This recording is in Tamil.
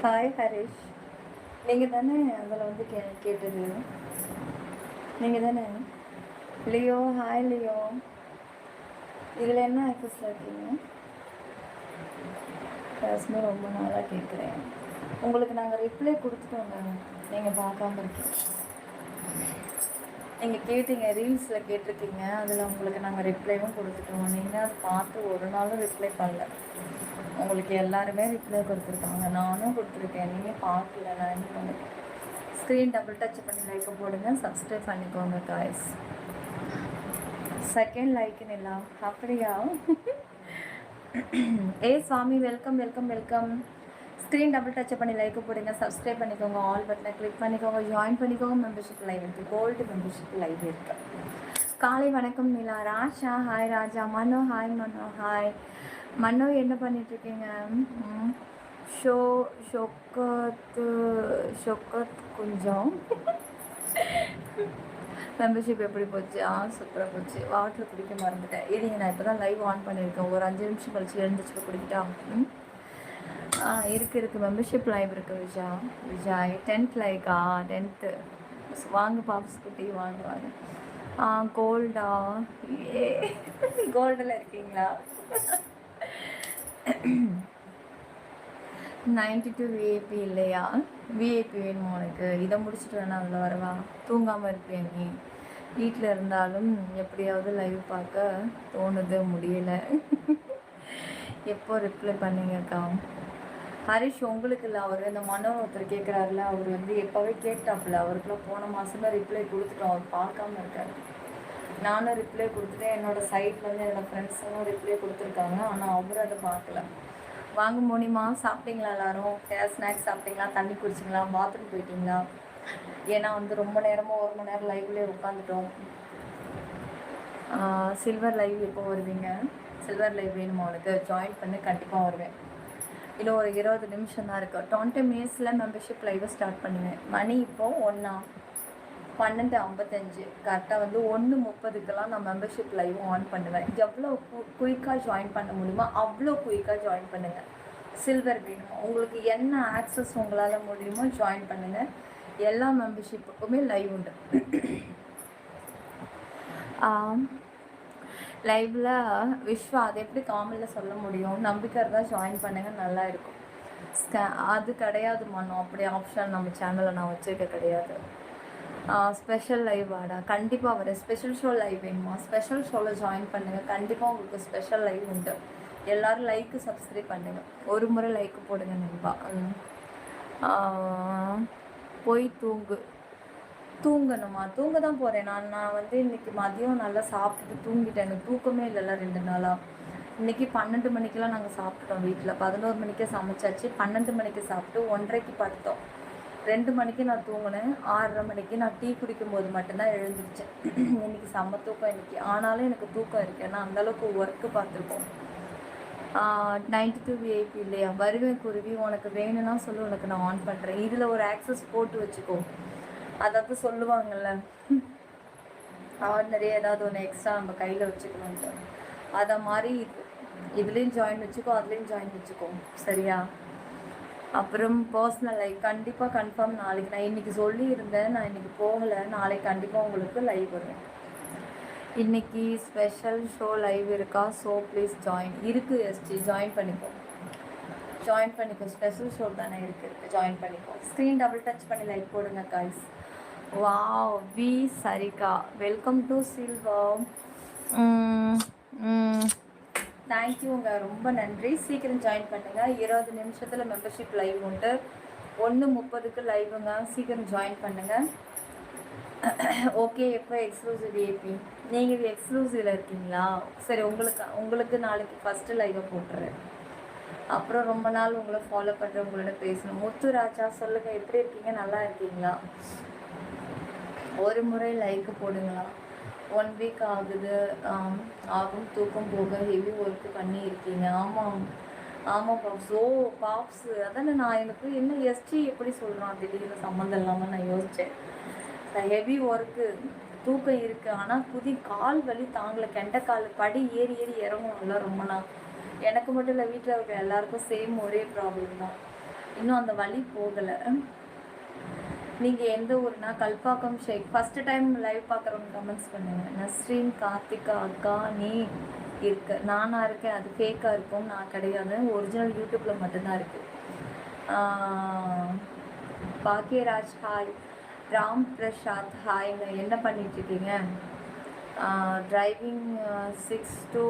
ஹாய் ஹரிஷ், நீங்கள் தானே அதில் வந்து கேட்டது? நீங்கள் தானே லியோ? ஹாய் லியோ, இதில் என்ன ஆக்சஸில் இருக்கீங்க? பேசுமே ரொம்ப நாளாக கேட்குறேன். உங்களுக்கு நாங்கள் ரிப்ளை கொடுத்துட்டோங்க, நீங்கள் பார்க்காம இருக்கீங்க. நீங்கள் கேட்டீங்க, ரீல்ஸில் கேட்டிருக்கீங்க, அதில் உங்களுக்கு நாங்கள் ரிப்ளைவும் கொடுத்துட்டோம். நீங்கள் அதை பார்த்து ஒரு நாளும் ரிப்ளை பண்ணல. உங்களுக்கு எல்லாருமே ரிப்ளை கொடுத்துருக்காங்க, நானும் கொடுத்துருக்கேன். நீங்கள் பார்க்கல, நான் என்ன பண்ணிட்டேன். ஸ்க்ரீன் டபுள் டச் பண்ணி லைக்கை போடுங்க, சப்ஸ்கிரைப் பண்ணிக்கோங்க காய்ஸ். செகண்ட் லைக்குன்னு இல்லை அப்படியா? ஏ சுவாமி, welcome welcome welcome. Screen double touch பண்ணி லைக்கு போடுங்க, சப்ஸ்கிரைப் பண்ணிக்கோங்க, ஆல் பட்டனை கிளிக் பண்ணிக்கோங்க, ஜாயின் பண்ணிக்கோங்க. மெம்பர்ஷிப் லைவ் இருக்குது, கோல்டு மெம்பர்ஷிப் லைவ் இருக்குது. காலை வணக்கம் Nila. Raja hi. Raja. Mano hi. Mano hi. Mano என்ன பண்ணிட்டுருக்கீங்க? ஷொக்கத் கொஞ்சம் மெம்பர்ஷிப் எப்படி போச்சு? சூப்பராக போச்சு. வாட்டர் குடிக்க மறந்துட்டேன். இருங்க, நான் இப்போ தான் லைவ் ஆன் பண்ணியிருக்கேன். ஒரு 5 நிமிஷம் கழிச்சு எழுந்துச்சு குடிக்கிட்டா. இருக்குது மெம்பர்ஷிப் லைவ் இருக்குது. Vijay 10th Lyca? 10th வாங்க பாப்ஸ் குட்டி, வாங்க வாங்க. கோல்டா? ஏ கோல்டில் இருக்கீங்களா? 92 விஐபி இல்லையா? விஐபி வேணுமா உனக்கு? இதை முடிச்சுட்டு வேணா அதில் வரவா? தூங்காமல் இருப்பேன் நீ. வீட்டில் இருந்தாலும் எப்படியாவது லைவ் பார்க்க தோணுது, முடியலை. எப்போ ரிப்ளை பண்ணீங்கக்கா? ஹரிஷ் உங்களுக்கு இல்லை, அவர் இந்த மனோ ஒருத்தர் கேட்குறாருல, அவர் வந்து எப்போவே கேட்டாப்புல. அவருக்குலாம் போன மாதமே ரிப்ளை கொடுத்துட்டோம், அவர் பார்க்காம இருக்காரு. நானும் ரிப்ளை கொடுத்துட்டேன், என்னோடய சைட்டில் வந்து என்னோடய ஃப்ரெண்ட்ஸும் ரிப்ளை கொடுத்துருக்காங்க, ஆனால் அவர் அதை பார்க்கல. வாங்க மோனிமா, சாப்பிட்டீங்களா? எல்லோரும் ஸ்நாக்ஸ் சாப்பிட்டீங்களா? தண்ணி குடிச்சிங்களா? பாத்ரூம் போயிட்டீங்களா? ஏன்னா வந்து ரொம்ப நேரமாக 1 மணி நேரம் லைவ்லேயே உட்காந்துட்டோம். சில்வர் லைவ் எப்போ வருவீங்க? சில்வர் லைவ் வேணுமா உனக்கு? ஜாயின் பண்ணி கண்டிப்பாக வருவேன். இன்னும் ஒரு 20 நிமிஷம் தான் இருக்குது. 20 மினிட்ஸில் மெம்பர்ஷிப் லைவை ஸ்டார்ட் பண்ணுவேன். மணி இப்போது 12:55. கரெக்டாக வந்து 1:30க்கெல்லாம் நான் மெம்பர்ஷிப் லைவ் ஆன் பண்ணுவேன். எவ்வளோ குயிக்காக ஜாயின் பண்ண முடியுமோ அவ்வளோ குயிக்காக ஜாயின் பண்ணுங்கள். சில்வர் வேணுமா உங்களுக்கு? என்ன ஆக்சஸ் உங்களால் முடியுமோ ஜாயின் பண்ணுங்கள். எல்லா மெம்பர்ஷிப்புக்குமே லைவ் உண்டு. லைவில் விஸ்வா அது எப்படி காமனில் சொல்ல முடியும்? நம்பிக்கை தான் ஜாயின் பண்ணுங்கள், நல்லா இருக்கும். அது கிடையாது மனோ, அப்படி ஆப்ஷன் நம்ம சேனலில் நான் வச்சுருக்க கிடையாது. ஸ்பெஷல் லைவ் வாடா? கண்டிப்பாக வரேன். ஸ்பெஷல் ஷோ லைவ் வேணுமா? ஸ்பெஷல் ஷோவில் ஜாயின் பண்ணுங்கள், கண்டிப்பாக உங்களுக்கு ஸ்பெஷல் லைவ் உண்டு. எல்லோரும் லைக்கு சப்ஸ்கிரைப் பண்ணுங்கள், ஒரு முறை லைக்கு போடுங்க நண்பா. போய் தூங்கணுமா? தூங்க தான் போகிறேன் நான் வந்து இன்றைக்கி மதியம் நல்லா சாப்பிட்டுட்டு தூங்கிட்டேன். எனக்கு தூக்கமே இல்லைல்ல 2 நாளாக. இன்றைக்கி 12 மணிக்கெலாம் நாங்கள் சாப்பிட்டோம் வீட்டில். 11 மணிக்கே சமைச்சாச்சு. 12 மணிக்கு சாப்பிட்டு 1:30க்கு படுத்தோம். 2 மணிக்கு நான் தூங்கினேன். 6:30 மணிக்கு நான் டீ குடிக்கும்போது மட்டும்தான் எழுந்திரிச்சேன். இன்றைக்கி செம்ம தூக்கம் இன்றைக்கி. ஆனாலும் எனக்கு தூக்கம் இருக்குது, ஏன்னா அந்தளவுக்கு ஒர்க்கு பார்த்துருக்கோம். 92 விஐபி இல்லையா? வருவேன் குருவி, உனக்கு வேணும்னா சொல்லு, உனக்கு நான் ஆன் பண்ணுறேன். இதில் ஒரு ஆக்சஸ் போட்டு வச்சுக்கோ. அதாவது சொல்லுவாங்கள்ல, ஆர்டினரி ஏதாவது ஒன்று எக்ஸ்ட்ரா நம்ம கையில் வச்சுக்கணும்னு. அதை மாதிரி இதுலேயும் ஜாயின் வச்சுக்கோ, அதுலேயும் ஜாயின் வச்சுக்கோ, சரியா? அப்புறம் பர்சனல் லைவ் கண்டிப்பாக கன்ஃபார்ம் நாளைக்கு. நான் இன்றைக்கி சொல்லியிருந்தேன், நான் இன்றைக்கி போகலை. நாளைக்கு கண்டிப்பாக உங்களுக்கு லைவ் வருவேன். இன்றைக்கி ஸ்பெஷல் ஷோ லைவ் இருக்கா? So please join. இருக்குது எஸ்டி, ஜாயின் பண்ணிக்கோ. ஸ்பெஷல் ஷோ தானே இருக்குது, ஜாயின் பண்ணிக்கோ. ஸ்க்ரீன் டபுள் டச் பண்ணி லைக் போடுங்க guys. Wow, V Sarika, welcome to Silva. தேங்க்யூங்க, ரொம்ப நன்றி. சீக்கிரம் ஜாயின் பண்ணுங்கள். 20 நிமிஷத்தில் மெம்பர்ஷிப் லைவ் உண்டு. 1:30க்கு லைவுங்க, சீக்கிரம் ஜாயின் பண்ணுங்கள். ஓகே, எப்போ எக்ஸ்க்ளூசிவ் விஐபி? நீங்கள் எக்ஸ்க்ளூசிவில் இருக்கீங்களா? சரி, உங்களுக்கு நாளைக்கு ஃபஸ்ட்டு லைவை போட்டுறேன். அப்புறம் ரொம்ப நாள் உங்களை ஃபாலோ பண்ணுற, உங்களோட பேசணும். முத்துராஜா சொல்லுங்கள், எப்படி இருக்கீங்க? நல்லா இருக்கீங்களா? ஒரு முறை லைக்கு போடுங்களா? 1 வீக் ஆகுது ஆகும், தூக்கம் போக ஹெவி ஒர்க்கு பண்ணி இருக்கீங்க. ஆமாம் பாப்ஸ். பாப்ஸ் அதானே. நான் எனக்கு என்ன எஸ்டி எப்படி சொல்கிறான் திடீர்னு சம்மந்தம் இல்லாமல் நான் யோசித்தேன். ஹெவி ஒர்க்கு, தூக்கம் இருக்குது, ஆனால் கால் வலி தாங்கலை. கெண்டைக்கால் படி ஏறி இறங்கணும்ல ரொம்ப நாள். எனக்கு மட்டும் இல்லை, வீட்டில் இருக்க எல்லாருக்கும் சேம் ஒரே ப்ராப்ளம் தான். இன்னும் அந்த வழி போகலை. நீங்கள் எந்த ஊர்னா? கல்பாக்கம் ஷேக். ஃபஸ்ட்டு டைம் லைவ் பார்க்குறவங்க கமெண்ட்ஸ் பண்ணுங்கள். நஸ்ரீன் கார்த்திகா அக்கா நீ இருக்க, நானாக இருக்கேன். அது ஃபேக்காக இருக்கும், நான் கிடையாது. ஒரிஜினல் யூடியூப்பில் மட்டும்தான் இருக்குது. பாக்கியராஜ் ஹாய். ராம் பிரசாத் ஹாய்ங்க. என்ன பண்ணிகிட்ருக்கீங்க? Driving 6 to